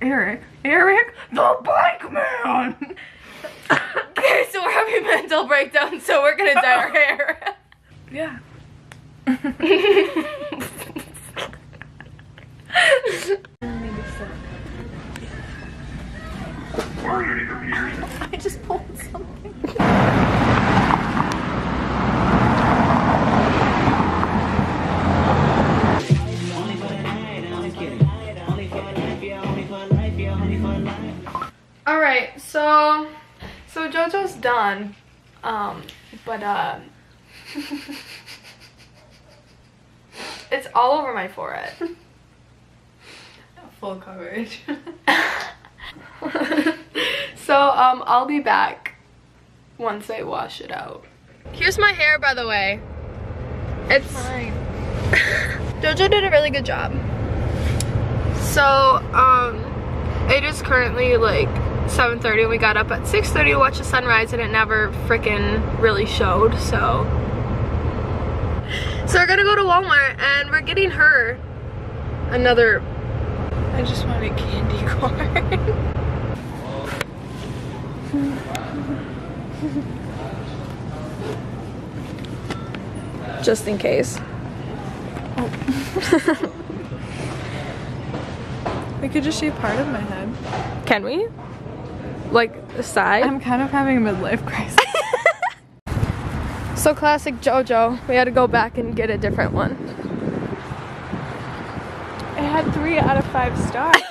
Eric, the bike man. Okay, so we're having mental breakdown, so we're gonna dye our hair. Yeah. I just pulled something. All right, so JoJo's done, but it's all over my forehead. Full coverage. So I'll be back once I wash it out. Here's my hair, by the way. It's fine. JoJo did a really good job. So it is currently like 7:30 and we got up at 6:30 to watch the sunrise and it never freaking really showed, so we're gonna go to Walmart and we're getting her another. I just want a candy corn. Just in case. We could just shave part of my head. Can we? Like the side? I'm kind of having a midlife crisis. So classic JoJo. We had to go back and get a different one. It had 3 out of 5 stars.